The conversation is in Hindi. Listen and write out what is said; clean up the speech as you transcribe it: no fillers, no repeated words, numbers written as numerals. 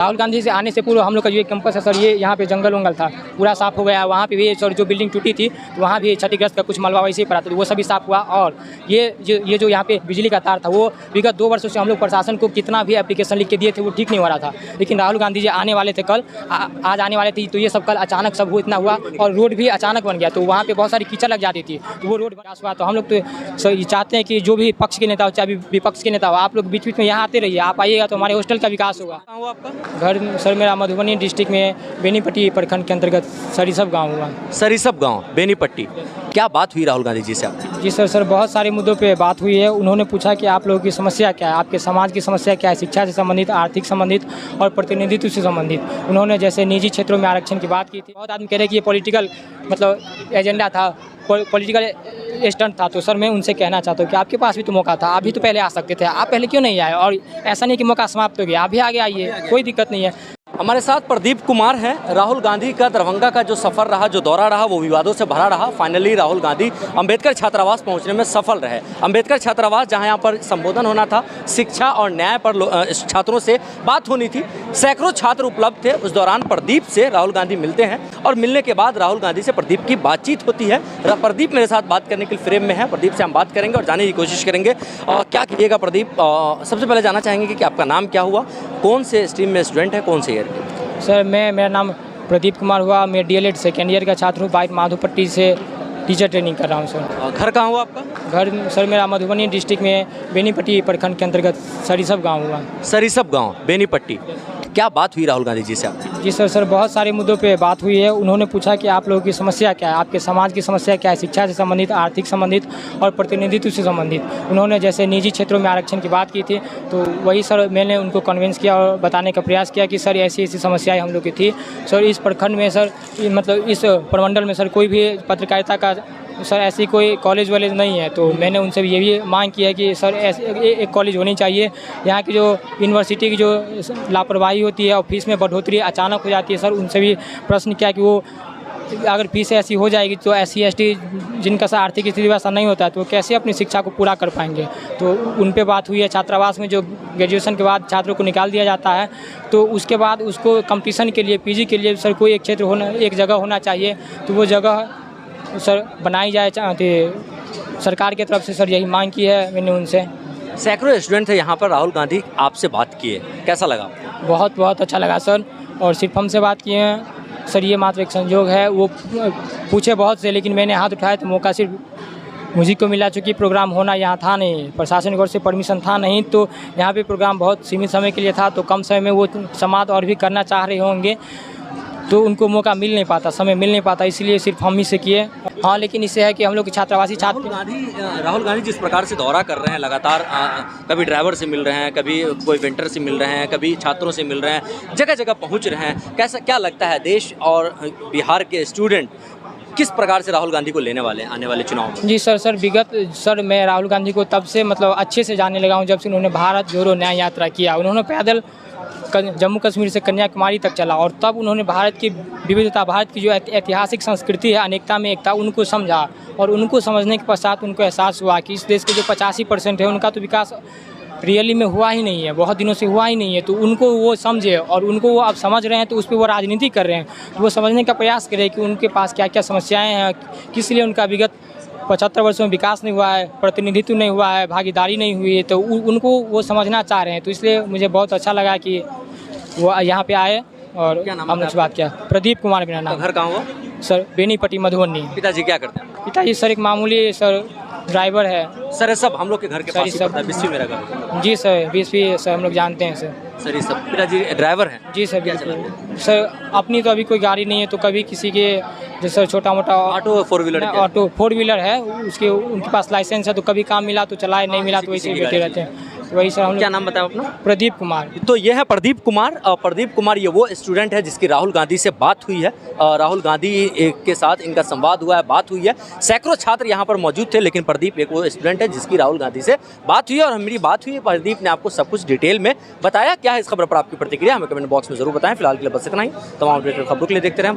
राहुल गांधी से आने से पूर्व हम लोग का जो कैंपस है सर, ये यहाँ पे जंगल वंगल था, पूरा साफ हो गया। वहाँ पे भी सर जो बिल्डिंग टूटी थी तो वहाँ भी क्षतिग्रस्त का कुछ मलबा वैसे ही पड़ा था, वो सभी साफ हुआ। और ये जो यहाँ पे बिजली का तार था, वो विगत 2 वर्षों से हम लोग प्रशासन को कितना भी एप्लीकेशन लिख के दिए थे, वो ठीक नहीं हो रहा था। लेकिन राहुल गांधी जी आने वाले थे कल, आज आने वाले थे, तो ये सब कल अचानक सब इतना हुआ और रोड भी अचानक बन गया। तो वहाँ पे बहुत सारी कीचड़ लग जाती थी, तो वो रोड विकास हुआ। तो हम लोग तो सर चाहते हैं कि जो भी पक्ष के नेता हो चाहे विपक्ष के नेता हो, आप लोग बीच बीच में यहाँ आते रहिए। आप आइएगा तो हमारे हॉस्टल का विकास होगा। आपका घर सर मेरा मधुबनी डिस्ट्रिक्ट में बेनीपट्टी प्रखंड के अंतर्गत सरिसब गाँव हुआ। सरिसब गांव, बेनीपट्टी। क्या बात हुई राहुल गांधी जी से आपकी? जी सर बहुत सारे मुद्दों पे बात हुई है। उन्होंने पूछा कि आप लोगों की समस्या क्या है, आपके समाज की समस्या क्या है, शिक्षा से संबंधित, आर्थिक संबंधित और प्रतिनिधित्व से संबंधित। उन्होंने जैसे निजी क्षेत्रों में आरक्षण की बात की थी। बहुत आदमी कह रहे कि ये पॉलिटिकल मतलब एजेंडा था, पॉलिटिकल स्टंट था। तो सर मैं उनसे कहना चाहता हूँ कि आपके पास भी तो मौका था, आप भी तो पहले आ सकते थे, आप पहले क्यों नहीं आए? और ऐसा नहीं कि मौका समाप्त हो गया, आप भी आगे आइए, कोई दिक्कत नहीं है। हमारे साथ प्रदीप कुमार हैं। राहुल गांधी का दरभंगा का जो सफ़र रहा, जो दौरा रहा, वो विवादों से भरा रहा। फाइनली राहुल गांधी अंबेडकर छात्रावास पहुंचने में सफल रहे। अंबेडकर छात्रावास जहां यहाँ पर संबोधन होना था, शिक्षा और न्याय पर छात्रों से बात होनी थी। सैकड़ों छात्र उपलब्ध थे। उस दौरान प्रदीप से राहुल गांधी मिलते हैं और मिलने के बाद राहुल गांधी से प्रदीप की बातचीत होती है। प्रदीप मेरे साथ बात करने के लिए फ्रेम में है। प्रदीप से हम बात करेंगे और जानने की कोशिश करेंगे क्या कीजिएगा। प्रदीप, सबसे पहले जानना चाहेंगे कि आपका नाम क्या हुआ, कौन से स्ट्रीम में स्टूडेंट है, कौन से ईयर के? सर मेरा नाम प्रदीप कुमार हुआ। मैं DLED सेकेंड ईयर का छात्र हूँ। बाइट माधोपट्टी से टीचर ट्रेनिंग कर रहा हूँ सर। घर कहाँ हुआ आपका? घर सर मेरा मधुबनी डिस्ट्रिक्ट में बेनीपट्टी प्रखंड के अंतर्गत सरिसब गाँव हुआ। सरिसब गांव, बेनीपट्टी। क्या बात हुई राहुल गांधी जी से आपकी? जी सर बहुत सारे मुद्दों पे बात हुई है। उन्होंने पूछा कि आप लोगों की समस्या क्या है, आपके समाज की समस्या क्या है, शिक्षा से संबंधित, आर्थिक संबंधित और प्रतिनिधित्व से संबंधित। उन्होंने जैसे निजी क्षेत्रों में आरक्षण की बात की थी, तो वही सर मैंने उनको कन्विंस किया और बताने का प्रयास किया कि सर ऐसी ऐसी समस्याएं हम लोग की थी। सर इस प्रखंड में सर मतलब इस प्रमंडल में सर कोई भी पत्रकारिता का सर ऐसी कोई कॉलेज वॉलेज नहीं है। तो मैंने उनसे ये भी मांग की है कि सर एक कॉलेज होनी चाहिए। यहाँ की जो यूनिवर्सिटी की जो लापरवाही होती है और फीस में बढ़ोतरी अचानक हो जाती है, सर उनसे भी प्रश्न किया कि वो अगर फीस ऐसी हो जाएगी तो SC ST जिनका सर आर्थिक स्थिति वैसा नहीं होता है तो कैसे अपनी शिक्षा को पूरा कर पाएंगे। तो उन पे बात हुई है। छात्रावास में जो ग्रेजुएशन के बाद छात्रों को निकाल दिया जाता है, तो उसके बाद उसको कंपटीशन के लिए PG के लिए सर कोई एक क्षेत्र होना, एक जगह होना चाहिए। तो वो जगह सर बनाई जाए चाहते सरकार की तरफ से। सर यही मांग की है मैंने उनसे। सैकड़ों स्टूडेंट थे यहाँ पर, राहुल गांधी आपसे बात किए, कैसा लगा? बहुत अच्छा लगा सर। और सिर्फ हमसे बात किए हैं सर, ये मात्र एक संयोग है। वो पूछे बहुत से, लेकिन मैंने हाथ उठाया तो मौका सिर्फ मुझे को मिला। चूँकि प्रोग्राम होना यहाँ था नहीं, प्रशासन की ओर से परमिशन था नहीं, तो यहाँ पे प्रोग्राम बहुत सीमित समय के लिए था। तो कम समय में वो समाप्त और भी करना चाह रहे होंगे, तो उनको मौका मिल नहीं पाता, समय मिल नहीं पाता, इसलिए सिर्फ हम ही से किए। हाँ, लेकिन इससे है कि हम लोग की छात्रावासी राहुल गांधी जिस प्रकार से दौरा कर रहे हैं लगातार, कभी ड्राइवर से मिल रहे हैं, कभी कोई वेंटर से मिल रहे हैं, कभी छात्रों से मिल रहे हैं, जगह जगह पहुंच रहे हैं। कैसा क्या लगता है देश और बिहार के स्टूडेंट किस प्रकार से राहुल गांधी को लेने वाले हैं आने वाले चुनाव में? जी सर मैं राहुल गांधी को तब से मतलब अच्छे से जानने लगा हूँ जब से उन्होंने भारत जोड़ो न्याय यात्रा किया। उन्होंने पैदल जम्मू कश्मीर से कन्याकुमारी तक चला और तब उन्होंने भारत की विविधता, भारत की जो ऐतिहासिक संस्कृति है, अनेकता में एकता, उनको समझा। और उनको समझने के पश्चात उनको एहसास हुआ कि इस देश के जो 85% है उनका तो विकास रियली में हुआ ही नहीं है, बहुत दिनों से हुआ ही नहीं है। तो उनको वो समझे और उनको वो अब समझ रहे हैं, तो उस पर वो राजनीति कर रहे हैं। तो वो समझने का प्रयास करें कि उनके पास क्या क्या समस्याएँ हैं, किस लिए उनका विगत 75 वर्षों में विकास नहीं हुआ है, प्रतिनिधित्व नहीं हुआ है, भागीदारी नहीं हुई है। तो उनको वो समझना चाह रहे हैं। तो इसलिए मुझे बहुत अच्छा लगा कि वो यहाँ पे आए और हमने से बात किया। प्रदीप कुमार मेरा नाम। घर कहाँ हुआ? सर बेनीपट्टी मधुबनी। पिताजी क्या करते हैं? पिताजी सर एक मामूली सर ड्राइवर है। सर सब हम लोग के घर के पास ही पड़ता है, बिस्फी मेरा घर। जी सर बिस्फी सर हम लोग जानते हैं सर। सर ये सब पिताजी ड्राइवर हैं? जी सर बिल्कुल सर। अपनी तो अभी कोई गाड़ी नहीं है, तो कभी किसी के जैसे छोटा मोटा ऑटो फोर व्हीलर है, उसके उनके पास लाइसेंस है, तो कभी काम मिला तो चलाए, नहीं मिला तो वैसे ही बैठे रहते हैं। वही सर। हम क्या नाम बताया अपना? प्रदीप कुमार। तो ये है प्रदीप कुमार। प्रदीप कुमार ये वो स्टूडेंट है जिसकी राहुल गांधी से बात हुई है। राहुल गांधी के साथ इनका संवाद हुआ है, बात हुई है। सैकड़ों छात्र यहाँ पर मौजूद थे, लेकिन प्रदीप एक वो स्टूडेंट है जिसकी राहुल गांधी से बात हुई है और मेरी बात हुई है। प्रदीप ने आपको सब कुछ डिटेल में बताया। क्या है इस खबर पर आपकी प्रतिक्रिया हमें कमेंट बॉक्स में जरूर बताएं। फिलहाल के लिए बस इतना ही। तमाम अपडेटेड खबरों के लिए देखते रहें।